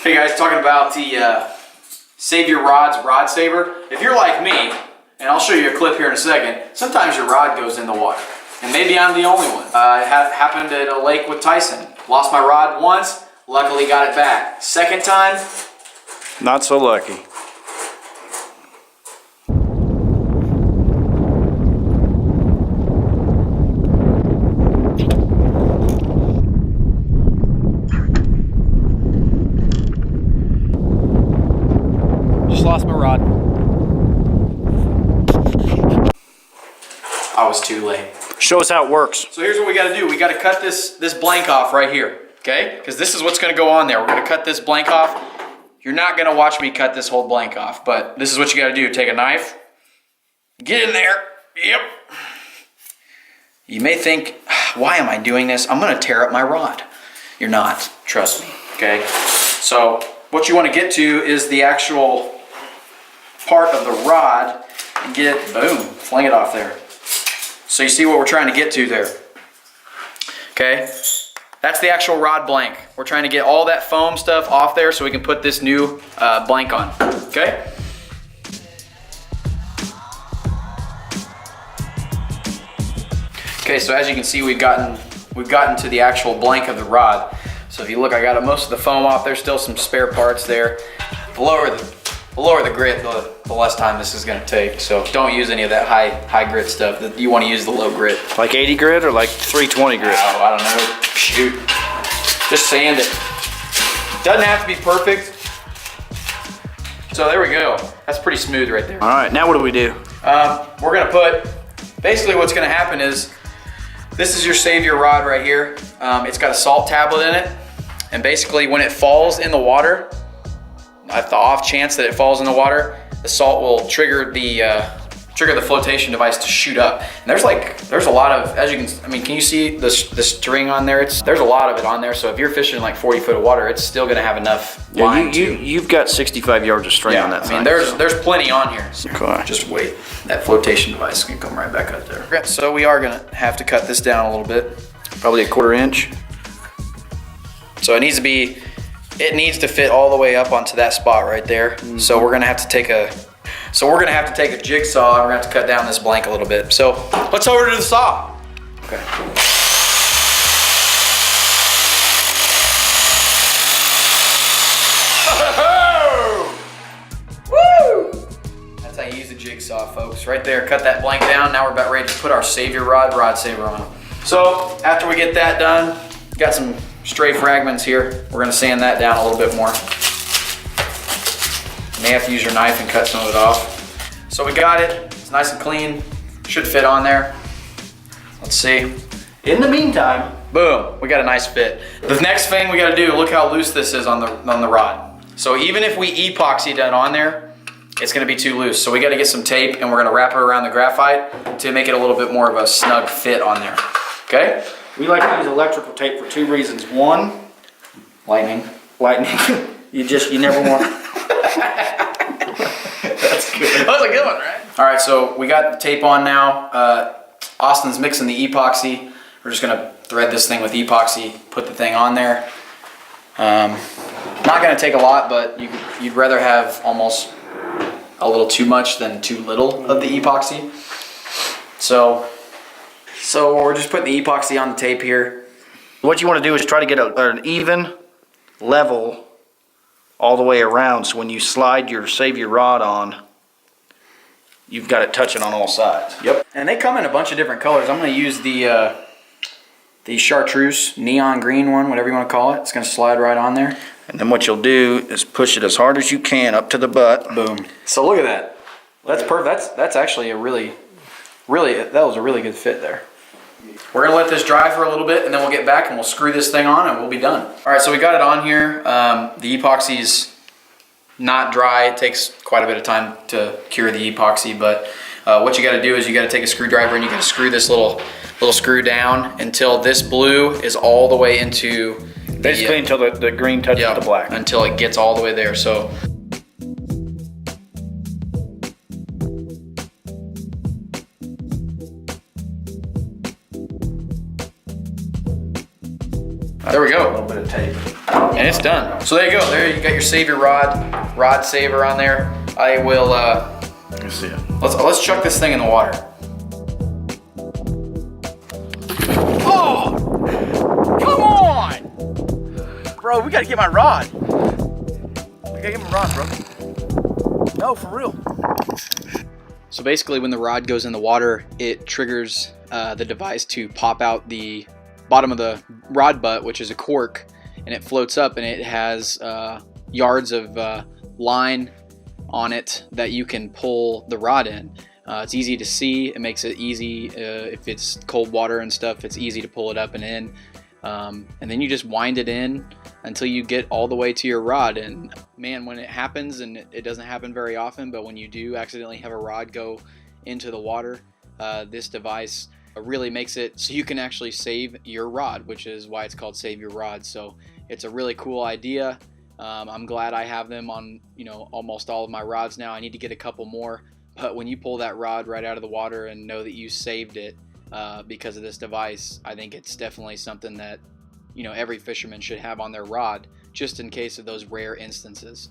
Hey guys, talking about the Savur Rods Rod Saver. If you're like me, and I'll show you a clip here in a second, sometimes your rod goes in the water. And maybe I'm the only one. It happened at a lake with Tyson. Lost my rod once, luckily got it back. Second time, not so lucky. Just lost my rod. I was too late. Show us how it works. So here's what we got to do. We got to cut this blank off right here, okay? Because this is what's going to go on there. We're going to cut this blank off. You're not going to watch me cut this whole blank off, but this is what you got to do. Take a knife, get in there. Yep. You may think, why am I doing this? I'm going to tear up my rod. You're not. Trust me, okay? So what you want to get to is the actual part of the rod and get it, boom, fling it off there. So you see what we're trying to get to there. Okay, that's the actual rod blank. We're trying to get all that foam stuff off there so we can put this new blank on. Okay. Okay, so as you can see, we've gotten to the actual blank of the rod. So if you look, I got most of the foam off. There's still some spare parts there. The lower the grit, the less time this is going to take. So don't use any of that high grit stuff. You want to use the low grit. Like 80 grit or like 320 grit? Oh, I don't know. Shoot. Just sand it. Doesn't have to be perfect. So there we go. That's pretty smooth right there. All right, now what do we do? We're going to put, basically what's going to happen is, this is your Savur rod right here. It's got a salt tablet in it. And basically when it falls in the water, at the off chance that it falls in the water, the salt will trigger the flotation device to shoot up. And there's a lot of, as you can, can you see the string on there? There's a lot of it on there. So if you're fishing like 40 foot of water, it's still gonna have enough line. You've got 65 yards of string on that thing. There's plenty on here. So okay. Just wait. That flotation device can come right back up there. So we are gonna have to cut this down a little bit. Probably a 1/4 inch. So it needs to fit all the way up onto that spot right there. Mm-hmm. So we're gonna have to take a jigsaw and we're gonna have to cut down this blank a little bit. So let's over to the saw. Okay. Woo! That's how you use the jigsaw, folks. Right there, cut that blank down. Now we're about ready to put our Savur Rod Saver on. So after we get that done, got some stray fragments here. We're gonna sand that down a little bit more. You may have to use your knife and cut some of it off. So we got it, it's nice and clean. Should fit on there. Let's see. In the meantime, boom, we got a nice fit. The next thing we gotta do, look how loose this is on the rod. So even if we epoxy that on there, it's gonna be too loose. So we gotta get some tape and we're gonna wrap it around the graphite to make it a little bit more of a snug fit on there, okay? We like to use electrical tape for 2 reasons. One, Lightning. you never want. That's good. That was a good one, right? All right, so we got the tape on now. Austin's mixing the epoxy. We're just gonna thread this thing with epoxy, put the thing on there. Not gonna take a lot, but you'd rather have almost a little too much than too little of the epoxy. So we're just putting the epoxy on the tape here. What you want to do is try to get an even level all the way around, so when you slide your Savur rod on, you've got it touching on all sides. Yep. And they come in a bunch of different colors. I'm going to use the chartreuse neon green one, whatever you want to call it. It's going to slide right on there. And then what you'll do is push it as hard as you can up to the butt. Boom. So look at that. That's perfect. That's actually a that was a really good fit there. We're gonna let this dry for a little bit and then we'll get back and we'll screw this thing on and we'll be done. All right, so we got it on here. The epoxy's not dry. It takes quite a bit of time to cure the epoxy, but what you gotta do is you gotta take a screwdriver and you gotta screw this little screw down until this blue is all the way into basically until the green touches the black. Until it gets all the way there. So There we A go. little bit of tape. And it's done. So there you go. There you got your Savur Rod Saver on there. I will, You see it. let's chuck this thing in the water. Oh! Come on! Bro, we gotta get my rod. We gotta get my rod, bro. No, for real. So basically when the rod goes in the water, it triggers the device to pop out the bottom of the rod butt, which is a cork, and it floats up, and it has yards of line on it that you can pull the rod in. It's easy to see. It makes it easy if it's cold water and stuff. It's easy to pull it up and in, and then you just wind it in until you get all the way to your rod. And man, when it happens, and it doesn't happen very often, but when you do accidentally have a rod go into the water, this device really makes it so you can actually save your rod, which is why it's called Save Your Rod. So it's a really cool idea. I'm glad I have them on, you know, almost all of my rods now. I need to get a couple more, but when you pull that rod right out of the water and know that you saved it because of this device, I think it's definitely something that, you know, every fisherman should have on their rod, just in case of those rare instances.